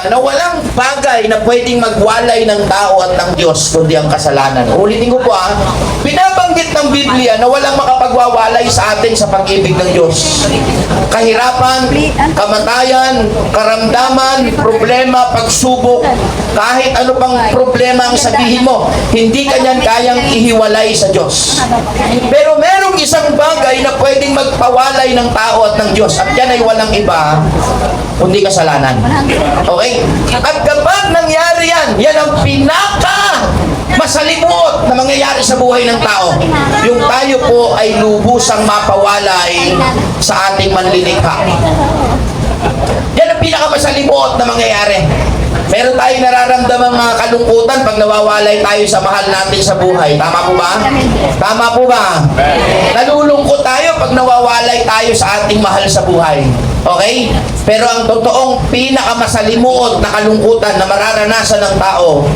ba na walang bagay na pwedeng magwalay ng tao at ng Diyos kundi ang kasalanan? Ulitin ko po binabanggit ng Biblia na walang makapagwawalay sa atin sa pag-ibig ng Diyos. Kahirapan, kamatayan, karamdaman, problema, pagsubok, kahit ano pang problema ang sabihin mo, hindi ka niyan kayang ihiwalay sa Diyos. Pero merong isang bagay na pwedeng magpawalay ng tao at ng Diyos, at yan ay walang iba kundi kasalanan. Okay? At kapag nangyari yan, yan ang pinaka masalimuot na mangyayari sa buhay ng tao. Yung tayo po ay lubusang mapawalay sa ating manlilikha. Yan ang pinakamasalimuot na mangyayari. Meron tayong nararamdamang mga kalungkutan pag nawawalay tayo sa mahal natin sa buhay. Tama po ba? Tama po ba? Nalulungkot tayo pag nawawalay tayo sa ating mahal sa buhay. Okay? Pero ang totoong pinakamasalimuot na kalungkutan na mararanasan ng tao,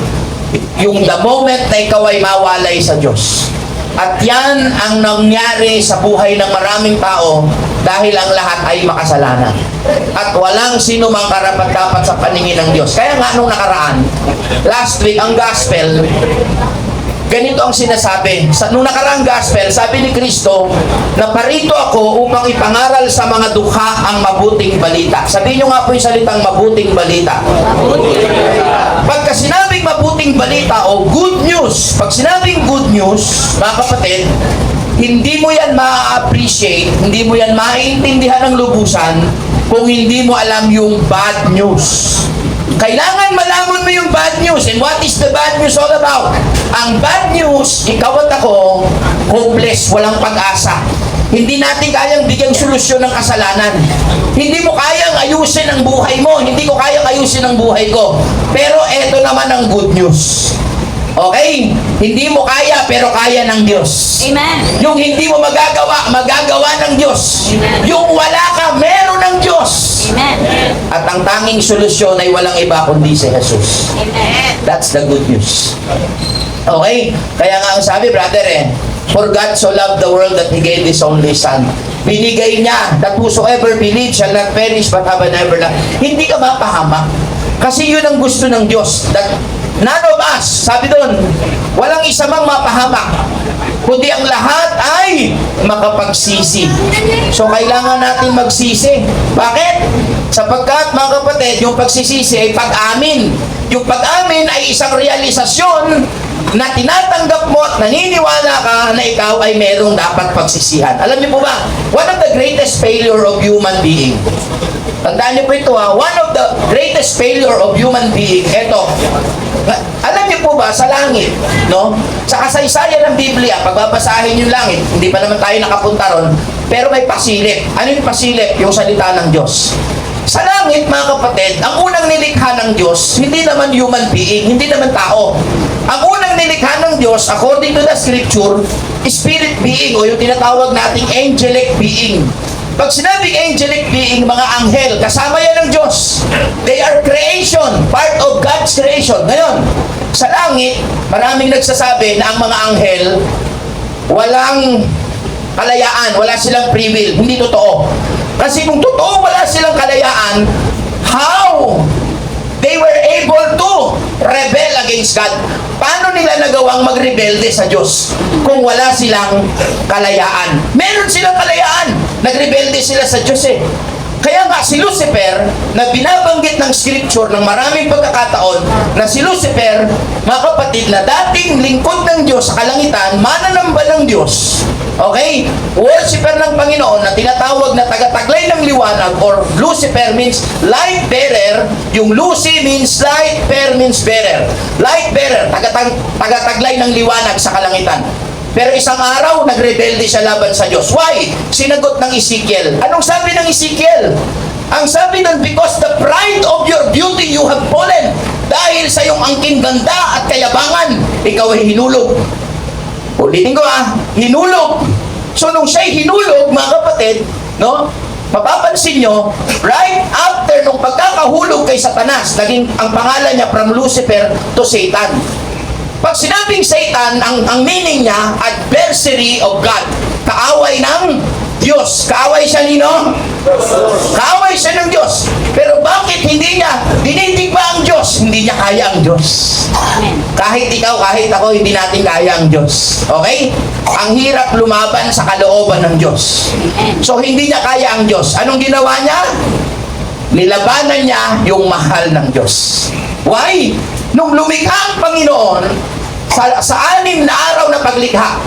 yung the moment na ikaw ay mawalay sa Diyos. At yan ang nangyari sa buhay ng maraming tao dahil ang lahat ay makasalanan. At walang sino mang karapat-dapat sa paningin ng Diyos. Kaya nga nung nakaraan, last week, ang gospel, ganito ang sinasabi. Nung nakaraang gospel, sabi ni Kristo, na parito ako upang ipangaral sa mga dukha ang mabuting balita. Sabihin nyo nga po yung salitang mabuting balita. Pagka sinabing mabuting balita o good news, pag sinabing good news, mga kapatid, hindi mo yan ma-appreciate, hindi mo yan maintindihan ng lubusan kung hindi mo alam yung bad news. Kailangan malaman mo yung bad news. And what is the bad news all about? Ang bad news, ikaw at ako, hopeless, walang pag-asa. Hindi natin kayang bigyang solusyon ng kasalanan. Hindi mo kayang ayusin ang buhay mo. Hindi ko kayang ayusin ang buhay ko. Pero eto naman ang good news. Okay? Hindi mo kaya, pero kaya ng Diyos. Amen. Yung hindi mo magagawa, magagawa ng Diyos. Amen. Yung wala ka, meron ng Diyos. Amen. At ang tanging solusyon ay walang iba kundi si Jesus. Amen. That's the good news. Okay? Kaya nga ang sabi, brother for God so loved the world that He gave His only Son. Binigay niya that whosoever believes shall not perish but have an everlasting. Hindi ka mapahamak. Kasi yun ang gusto ng Diyos. That none of us, sabi doon, walang isa mang mapahamak, kundi ang lahat ay makapagsisi. So, kailangan natin magsisi. Bakit? Sapagkat, mga kapatid, yung pagsisisi ay pag-amin. Yung pag-amin ay isang realisasyon na tinatanggap mo at naniniwala ka na ikaw ay merong dapat pagsisihan. Alam niyo po ba, one of the greatest failure of human being, tandaan niyo po ito one of the greatest failure of human being, eto, alam niyo po ba, sa langit, no? Sa kasaysayan ng Biblia, pagbabasahin yung langit, hindi pa naman tayo nakapunta ron, pero may pasilip. Ano yung pasilip? Yung salita ng Diyos. Sa langit, mga kapatid, ang unang nilikha ng Diyos, hindi naman human being, hindi naman tao. Ang unang nilikha ng Diyos, according to the scripture, spirit being, o yung tinatawag nating angelic being. Pag sinabing angelic being, mga anghel, kasama yan ng Diyos. They are creation, part of God's creation. Ngayon, sa langit, maraming nagsasabi na ang mga anghel, walang kalayaan, wala silang free will. Hindi totoo. Kasi kung totoo wala silang kalayaan, how they were able to rebel against God? Paano nila nagawang magrebelde sa Diyos kung wala silang kalayaan? Meron silang kalayaan. Nagrebelde sila sa Diyos Kaya nga si Lucifer, na binabanggit ng scripture ng maraming pagkakataon, na si Lucifer, mga kapatid, na dating lingkod ng Diyos sa kalangitan, mananamba ng Diyos, okay? Worshipper ng Panginoon na tinatawag na taga-taglay ng liwanag, or Lucifer means light bearer. Yung Lucy means light, bear means bearer. Light bearer, taga-taglay ng liwanag sa kalangitan. Pero isang araw, nagrebelde siya laban sa Diyos. Why? Sinagot ng Ezekiel. Anong sabi ng Ezekiel? Ang sabi nun, because the pride of your beauty you have fallen. Dahil sa iyong angking ganda at kayabangan, ikaw ay hinulog. Ulitin ko hinulog. So nung siya'y hinulog, mga kapatid, no? Mapapansin nyo, right after nung pagkakahulog kay Satanas, naging ang pangalan niya from Lucifer to Satan. Pag sinabing Satan, ang meaning niya, adversary of God. Kaaway ng Diyos. Kaaway siya nino? Kaaway siya ng Diyos. Pero bakit hindi niya dinidigma hindi niya kaya ang Diyos. Kahit ikaw, kahit ako, hindi natin kaya ang Diyos. Okay? Ang hirap lumaban sa kalooban ng Diyos. So, hindi niya kaya ang Diyos. Anong ginawa niya? Nilabanan niya yung mahal ng Diyos. Why? Nung lumikha ang Panginoon, sa 6 na araw na paglikha,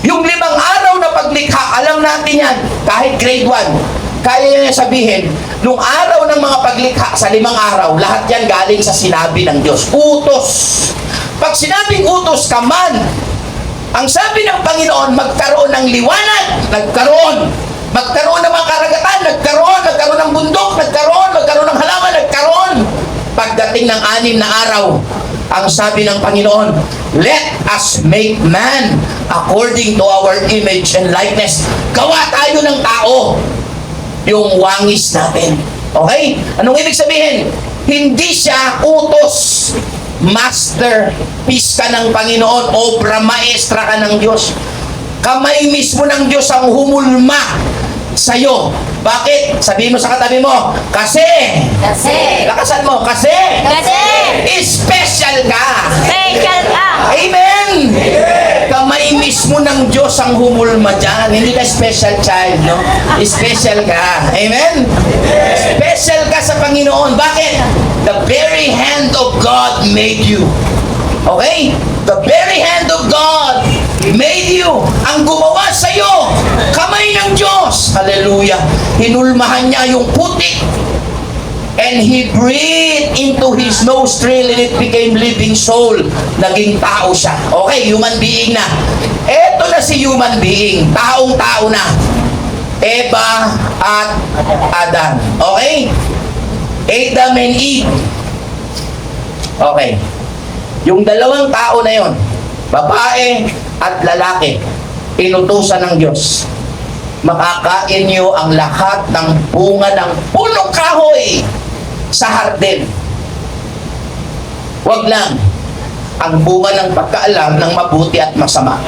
yung 5 araw na paglikha, alam natin yan, kahit grade 1, kaya niya sabihin, nung araw ng mga paglikha sa 5 araw, lahat yan galing sa sinabi ng Diyos. Utos. Pag sinabing utos ka man, ang sabi ng Panginoon, magkaroon ng liwanag, nagkaroon. Magkaroon ng mga karagatan, nagkaroon ng bundok, magkaroon ng halaman, nagkaroon. Pagdating ng 6 na araw, ang sabi ng Panginoon, let us make man according to our image and likeness. Gawa tayo ng tao, yung wangis natin. Okay? Anong ibig sabihin? Hindi siya utos. Masterpiece ka ng Panginoon, obra maestra ka ng Diyos. Kamay mismo ng Diyos ang humulma sa'yo. Bakit? Sabihin mo sa katabi mo, kasi. Lakasan mo, kasi. Special ka. Amen. Kamay mismo ng Diyos ang humulma dyan. Hindi ka special child, no? Special ka. Amen? Special ka sa Panginoon. Bakit? The very hand of God made you. Okay? The very hand of God made you. Ang gumawa sa'yo, kamay ng Diyos. Hallelujah. Hinulmahan niya yung putik. And He breathed into His nostril and it became living soul. Naging tao siya. Okay, human being na. Eto na si human being. Taong-tao na. Eva at Adan. Okay? Adam and Eve. Okay. Yung 2 tao na yon, babae at lalaki, inutusan ng Diyos. Makakain niyo ang lahat ng bunga ng punong kahoy sa hardin. Wag lang ang bunga ng pagkaalam ng mabuti at masama.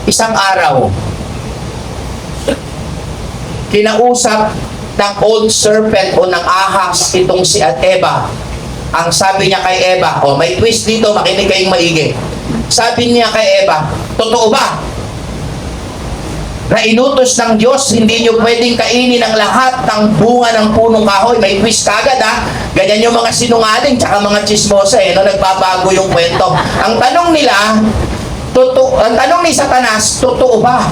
Isang araw, kinausap ng old serpent o ng ahas itong si Eva. Ang sabi niya kay Eva, may twist dito, makinig kayong maigi. Sabi niya kay Eva, totoo ba na inutos ng Diyos, hindi nyo pwedeng kainin ang lahat ng bunga ng punong kahoy? May twist kagad, ha? Ganyan yung mga sinungaling, tsaka mga chismosa, no? Nagbabago yung kwento. Ang tanong nila, ang tanong ni Satanas, totoo ba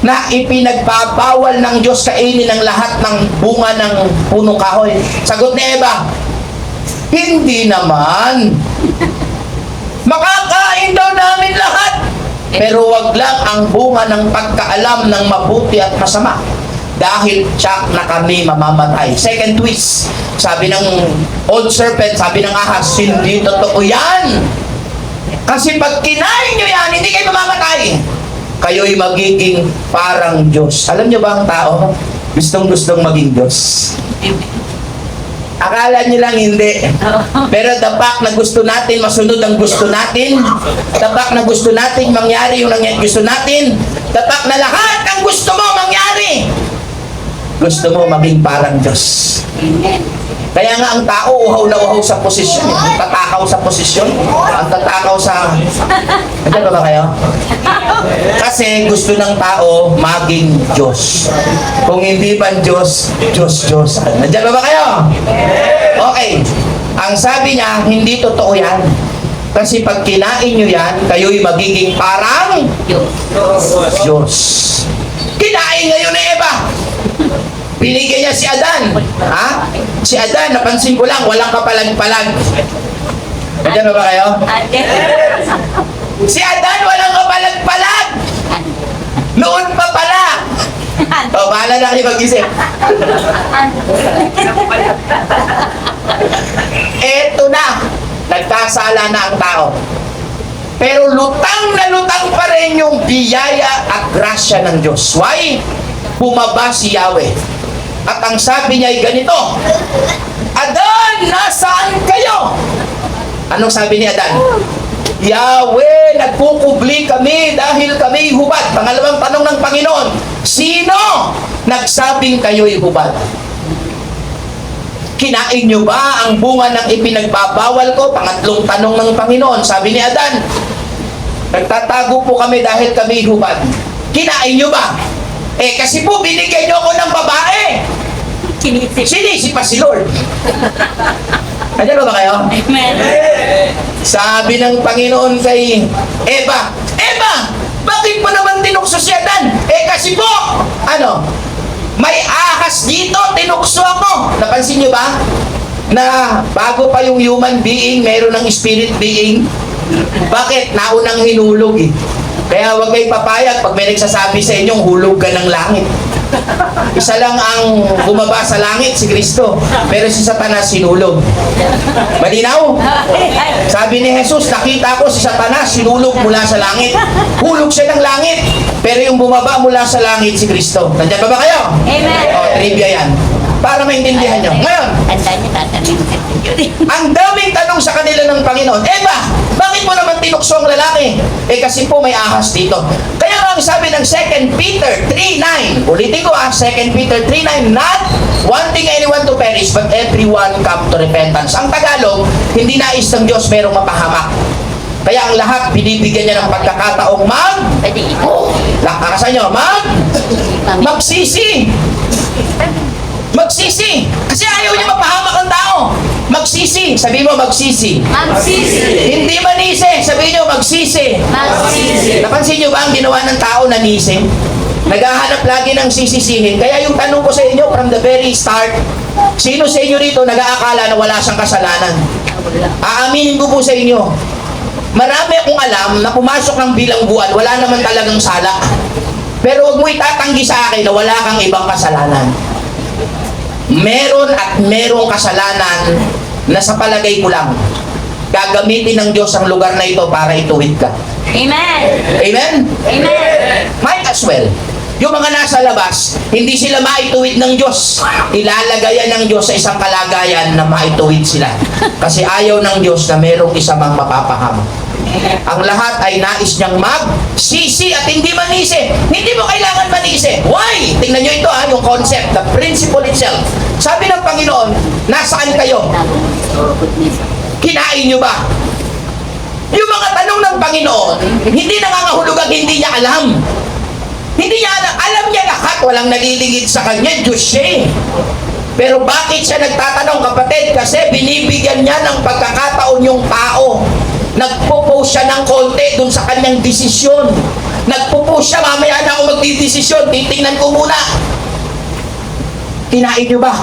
na ipinagbabawal ng Diyos kainin ang lahat ng bunga ng punong kahoy? Sagot ni Eva, hindi naman. Makakain daw namin lahat. Pero wag lang ang bunga ng pagkaalam ng mabuti at masama. Dahil tiyak na kami mamamatay. Second twist. Sabi ng old serpent, sabi ng ahas, hindi totoo yan. Kasi pag kinain nyo yan, hindi kayo mamamatay. Kayo'y magiging parang Diyos. Alam nyo ba ang tao? Gustong-gustong maging Diyos. Akala nyo lang hindi. Pero the fact na gusto natin, masunod ang gusto natin. The fact na gusto natin, mangyari yung gusto natin. The fact na lahat ang gusto mo, mangyari. Gusto mo maging parang Diyos. Kaya nga ang tao, uhaw na uhaw sa posisyon. Ang tatakaw sa posisyon. Ang tatakaw sa... Nandiyan ba kayo? Kasi gusto ng tao maging Diyos. Kung hindi pa Diyos, Diyos. Nandiyan ba kayo? Okay. Ang sabi niya, hindi totoo yan. Kasi pag kinain nyo yan, kayo'y magiging parang Diyos. Kinain ngayon ni Eva. Binigyan niya si Adan. Ha? Si Adan, napansin ko lang, walang kapalag-palag. Nandiyan ba kayo? Si Adan, walang kapalag-palag. Noon pa pala. Bahala na kayo mag-isip. Eto na. Nagkasala na ang tao. Pero lutang na lutang pa rin yung biyaya at grasya ng Diyos. Why? Bumaba si Yahweh. At ang sabi niya ay ganito, Adan, nasaan kayo? Anong sabi ni Adan? Yahweh, nagkukubli kami dahil kami hubad. Pangalawang tanong ng Panginoon, sino nagsabing kayo'y hubad? Kinain nyo ba ang bunga ng ipinagbabawal ko? Pangatlong tanong ng Panginoon. Sabi ni Adan, nagtatago po kami dahil kami hubad. Kinain nyo ba? Kasi po binigyan nyo ako ng babae. Sinisi pa si Lord. Nandiyan ba kayo? Amen. Sabi ng Panginoon kay Eva, Eva, bakit mo naman tinukso si Adan? Kasi po, may ahas dito, tinukso ako. Napansin nyo ba? Na bago pa yung human being, mayroon ng spirit being. Bakit? Naunang hinulog eh. Kaya huwag kayo papayag pag may nagsasabi sa inyong hulog ka ng langit. Isa lang ang bumaba sa langit, si Kristo. Pero si Satanas sinulog. Malinaw? Sabi ni Jesus, nakita ko si Satanas sinulog mula sa langit. Hulog siya ng langit. Pero yung bumaba mula sa langit, si Kristo. Nandiyan ba kayo? Amen. Trivia yan. Para maintindihan nyo. Ngayon, ang daming tanong sa kanila ng Panginoon, Eva, bakit mo naman tinukso ang lalaki? Kasi po may ahas dito. Kaya nga ang sabi ng 2 Peter 3:9, ulitin ko 2 Peter 3:9, not wanting anyone to perish, but everyone come to repentance. Ang Tagalog, hindi nais ng Diyos merong mapahamak. Kaya ang lahat, binibigyan niya ng pagkakataong lakasan nyo, magsisi. Magsisi. Kasi ayaw niya mapahamak ang tao. Magsisi. Sabi mo, magsisi. Magsisi. Hindi manisi. Sabi nyo, magsisi. Magsisi. Napansin nyo ba ang ginawa ng tao na nisi? Naghahanap lagi ng sisisihin. Kaya yung tanong ko sa inyo from the very start, sino sa inyo rito nag-aakala na wala siyang kasalanan? Aaminin ko po sa inyo, marami akong alam na pumasok ng bilangguan, wala naman talagang sala. Pero huwag mo itatanggi sa akin na wala kang ibang kasalanan. Meron at merong kasalanan na sa palagay ko lang, gagamitin ng Diyos ang lugar na ito para ituwid ka. Amen. Amen? Amen. Might as well. Yung mga nasa labas, hindi sila maituwid ng Diyos. Ilalagayan ng Diyos sa isang kalagayan na maituwid sila. Kasi ayaw ng Diyos na merong isa mang mapapahamak. Ang lahat ay nais niyang magsisi at hindi manisi. Hindi mo kailangan manisi. Why? Tingnan nyo ito yung concept, the principle itself. Sabi ng Panginoon, nasaan kayo? Kinain nyo ba? Yung mga tanong ng Panginoon, hindi nangangahulugang hindi niya alam. Hindi niya alam. Alam niya lahat. Walang naliligid sa kanya. Diyos siya. Pero bakit siya nagtatanong, kapatid? Kasi binibigyan niya ng pagkakataon yung tao. Nagpo-post siya ng konti dun sa kanyang desisyon. Nagpo-post siya, mamaya na ako magdidesisyon. Titingnan ko muna. Kinain nyo ba?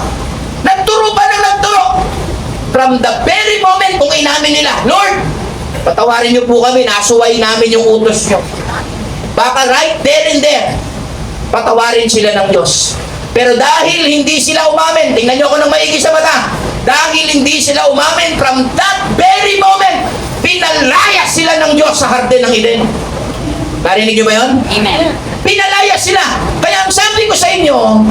Nagturo pa ng nagturo. From the very moment kung inamin nila, Lord, patawarin niyo po kami, nasuway namin yung utos niyo. Baka right there and there, patawarin sila ng Diyos. Pero dahil hindi sila umamin, tingnan niyo ako ng maigi sa mata, dahil hindi sila umamin, from that very moment, pinalaya sila ng Diyos sa hardin ng Eden. Narinig niyo ba yun? Amen. Pinalaya sila. Kaya ang sabi ko sa inyo,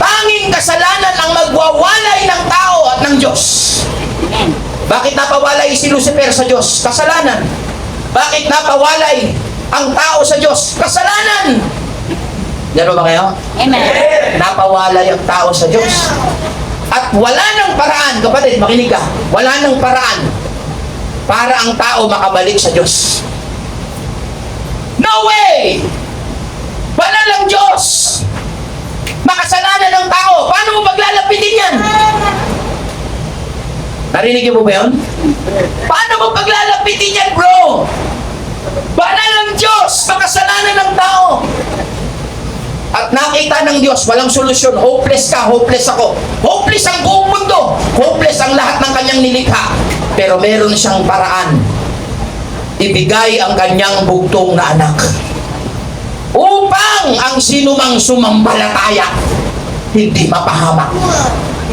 tanging kasalanan ang magwawalay ng tao at ng Diyos. Amen. Bakit napawalay si Lucifer sa Diyos? Kasalanan. Bakit napawalay ang tao sa Diyos? Kasalanan. Diyan ba kayo? Amen. Napawalay ang tao sa Diyos. At wala nang paraan, kapatid, makinig ka, wala nang paraan para ang tao makabalik sa Diyos. No way! Wala lang Diyos! Makasalanan ng tao. Paano mo paglalapitin yan? Narinig niyo po ba yun? Paano mo paglalapitin yan, bro? Wala lang Diyos! Makasalanan ng tao. At nakita ng Diyos, walang solusyon. Hopeless ka, hopeless ako. Hopeless ang buong mundo. Hopeless ang lahat ng kanyang nilikha. Pero meron siyang paraan. Ibigay ang kanyang bugtong na anak. Upang ang sinumang sumampalataya, hindi mapahamak.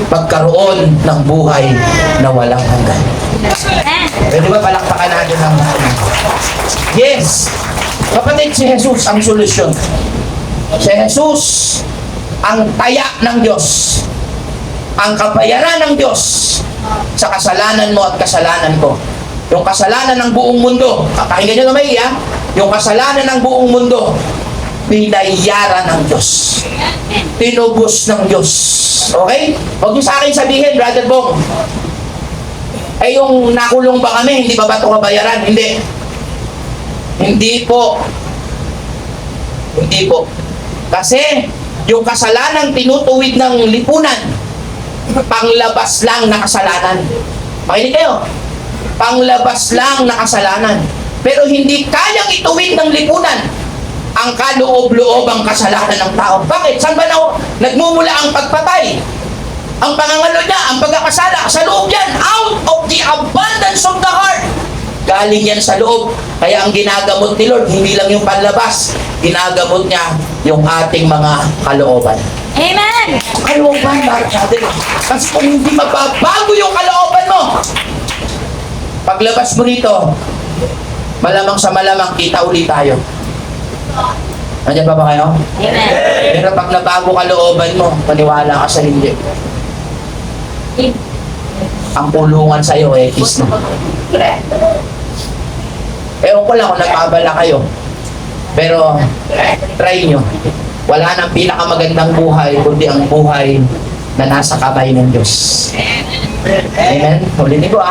Pagkaroon ng buhay na walang hanggan. Pwede ba palakpakan natin ang yes! Kapatid, si Jesus ang solusyon. Si Jesus ang taya ng Diyos, ang kabayaran ng Diyos sa kasalanan mo at kasalanan ko. Yung kasalanan ng buong mundo, pakinggan nyo na may yung kasalanan ng buong mundo, binayaran ng Diyos. Tinubos ng Diyos. Okay? Huwag niyo sa akin sabihin, Brother Bong, eh yung nakulong ba kami, hindi ba ito kabayaran? Hindi. Hindi po. Hindi po. Kasi yung kasalanang tinutuwid ng lipunan, panglabas lang na kasalanan. Makinig kayo. Panglabas lang na kasalanan. Pero hindi kayang ituwid ng lipunan ang kaloob-loob ang kasalanan ng tao. Bakit? Saan ba nagmumula ang pagpatay? Ang pangangalo niya, ang pagkakasala, sa loob yan, out of the abundance of the heart. Galing yan sa loob. Kaya ang ginagamot ni Lord, hindi lang yung panlabas, ginagamot niya yung ating mga kalooban. Amen. Kalooban, brother. Kasi kung hindi mababago yung kalooban mo, paglabas mo rito, malamang sa malamang kita ulit tayo. Nandiyan pa ba kayo? Amen. Pero pag nabago kalooban mo, maniwala ka sa hindi. Ang pulungan sa'yo, kiss na. Ewan ko lang kung nagpabala kayo. Pero, try nyo. Wala nang pinakamagandang buhay, kundi ang buhay na nasa kamay ng Diyos. Amen? Ulitin ko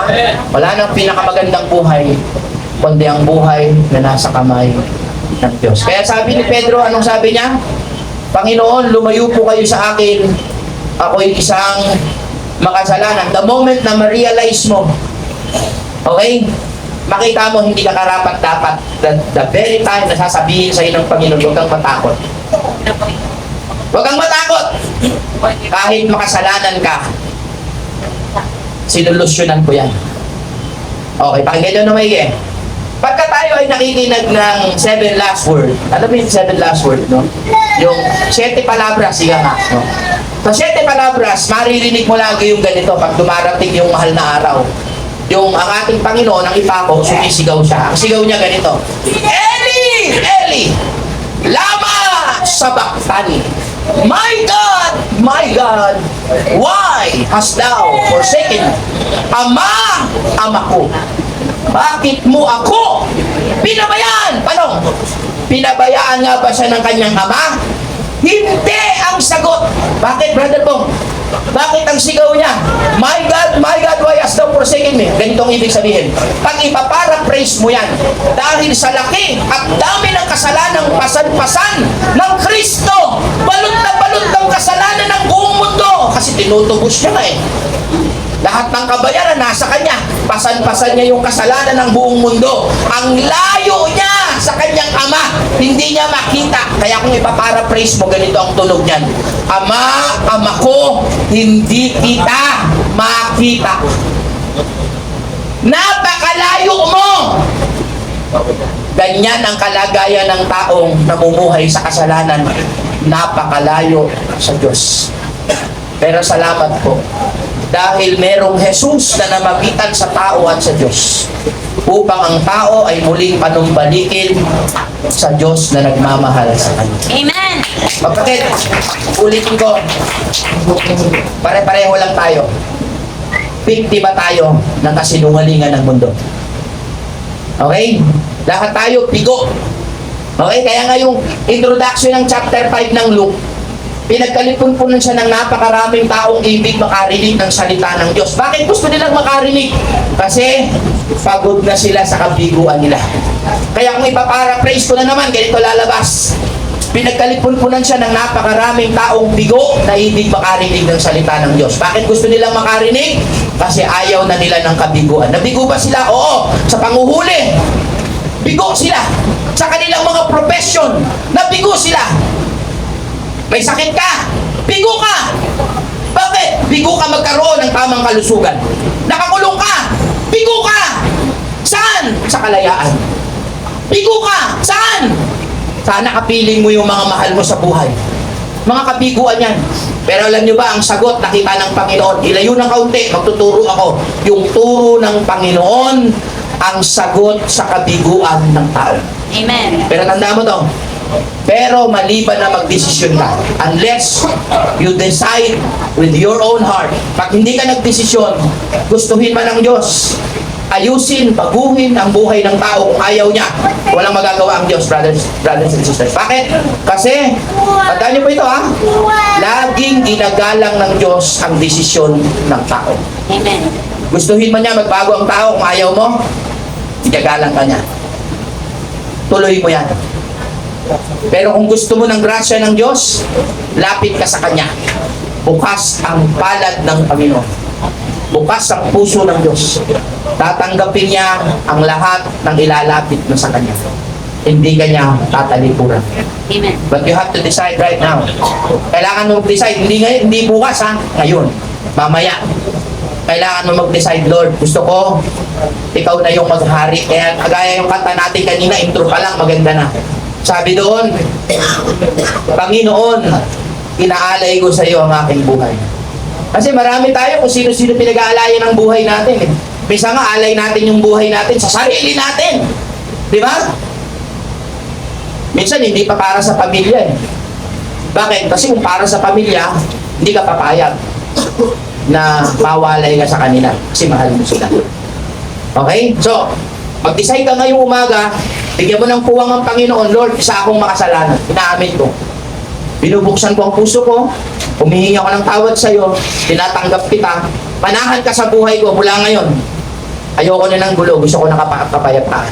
Wala nang pinakamagandang buhay, kundi ang buhay na nasa kamay ng Diyos. Kaya sabi ni Pedro, anong sabi niya? Panginoon, lumayo po kayo sa akin. Ako'y isang makasalanan. The moment na ma-realize mo, okay, makita mo hindi ka karapat-dapat, the very time na sasabihin sa'yo ng Panginoon, huwag kang matakot. Huwag kang matakot. Kahit makasalanan ka, sinulusyonan ko yan. Okay, pakinggan nyo na maigi. Pagka tayo ay nakikinig ng 7 last word, alam mo yung 7 last word, no? Yung 7 palabras, siya nga, no? Sa 7 palabras, maririnig mo lagi yung ganito pag dumarating yung mahal na araw. Yung ang ating Panginoon, ang ipako, sumisigaw siya. Ang sigaw niya ganito, Eli! Eli! Lama sabachthani! My God, why hast thou forsaken me? Ama, ama ko, bakit mo ako pinabayaan? Paano? Pinabayaan nga ba siya ng kanyang ama? Hindi ang sagot. Bakit, Brother Bong? Bakit ang sigaw niya? My God, why hast thou forsaken me? Ganitong ibig sabihin. Pag ipaparaphrase mo yan, dahil sa laki at dami ng kasalanang pasan-pasan ng Kristo, balot na balot ng kasalanan ng buong mundo. Kasi tinutubos niya nga Lahat ng kabayaran nasa kanya. Pasan-pasan niya yung kasalanan ng buong mundo. Ang layo niya sa kanyang ama. Hindi niya makita. Kaya kung ipaparaphrase mo, ganito ang tunog niyan. Ama, ama ko, hindi kita makita. Napakalayo mo. Ganyan ang kalagayan ng taong namumuhay sa kasalanan. Napakalayo sa Diyos. Pero salamat po. Dahil merong Jesus na namagitan sa tao at sa Diyos upang ang tao ay muling panumbalikin sa Diyos na nagmamahal sa kanya. Amen. Kapatid, ulitin ko, pare-pareho lang tayo. Biktima tayo ng kasinungalingan ng mundo. Okay? Lahat tayo bigo. Okay? Kaya nga yung introduction ng chapter 5 ng Luke, pinagkalipon-punan siya ng napakaraming taong ibig makarinig ng salita ng Diyos. Bakit gusto nilang makarinig? Kasi pagod na sila sa kabiguan nila. Kaya kung ipaparaphrase ko na naman, ganito lalabas. Pinagkalipon-punan siya ng napakaraming taong bigo na ibig makarinig ng salita ng Diyos. Bakit gusto nilang makarinig? Kasi ayaw na nila ng kabiguan. Nabigo ba sila? Oo. Sa panguhuli, bigo sila. Sa kanilang mga profession, nabigo sila. May sakit ka, bigo ka. Bakit? Bigo ka magkaroon ng tamang kalusugan. Nakakulong ka, bigo ka. Saan? Sa kalayaan. Bigo ka. Saan? Sana kapiling mo yung mga mahal mo sa buhay. Mga kabiguan yan. Pero alam nyo ba, ang sagot nakita ng Panginoon, ilayo ng kaunti, magtuturo ako. Yung turo ng Panginoon, ang sagot sa kabiguan ng tao. Amen. Pero tanda mo to, pero maliban na magdesisyon ka, unless you decide with your own heart, pag hindi ka nagdesisyon, gustuhin man ng Diyos, ayusin, baguhin ang buhay ng tao kung ayaw niya. Walang magagawa ang Diyos, brothers and sisters. Bakit? Kasi, tandaan niyo po ito ha, laging ginagalang ng Diyos ang desisyon ng tao. Amen. Gustuhin man niya magbago ang tao, kung ayaw mo, igagalang ka niya. Tuloy mo yan. Pero kung gusto mo ng grasya ng Diyos, lapit ka sa Kanya. Bukas ang palad ng Panginoon. Bukas ang puso ng Diyos. Tatanggapin niya ang lahat ng ilalapit mo sa Kanya. Hindi ka niya tatalikuran. Amen. But you have to decide right now. Kailangan mo mag-decide. Hindi ngayon, hindi bukas ha. Ngayon. Mamaya. Kailangan mo mag-decide, Lord, gusto ko, ikaw na yung maghari. Kaya kagaya yung kanta natin kanina, intro pa lang, maganda na. Sabi doon, Panginoon, inaalay ko sa iyo ang aking buhay. Kasi marami tayo kung sino-sino pinag-aalayan ng buhay natin. Eh. Minsan nga, alay natin yung buhay natin sa sarili natin. Di ba? Minsan, hindi pa para sa pamilya. Eh. Bakit? Kasi kung para sa pamilya, hindi ka papayag na mawalay ka sa kanila kasi mahal mo sila. Okay? So, mag-decide ka ngayong umaga, bigyan mo ng puwang ang Panginoon, Lord, isa akong makasalanan. Inaamin ko. Binubuksan ko ang puso ko, humihingi ako ng tawad sa iyo, tinatanggap kita, manahan ka sa buhay ko mula ngayon. Ayoko na ng gulo, gusto ko na kapayapaan.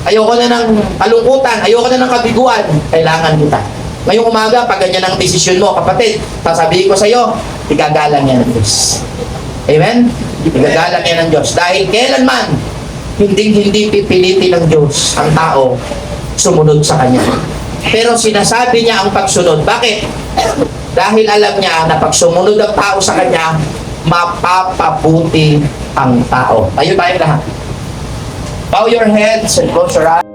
Ayoko na ng kalungkutan, ayoko na ng kabiguan, kailangan kita. Ngayong umaga, pag ganyan ang desisyon mo, kapatid, sasabihin ko sa iyo, igagalang yan ng Diyos. Amen? Igagalang yan ng Diyos. Dahil kailanman, hindi pipilitin ng Diyos ang tao sumunod sa Kanya. Pero sinasabi niya ang pagsunod. Bakit? Dahil alam niya na pag sumunod ang tao sa Kanya, mapapabuti ang tao. Tayo lahat. Bow your heads and close your eyes.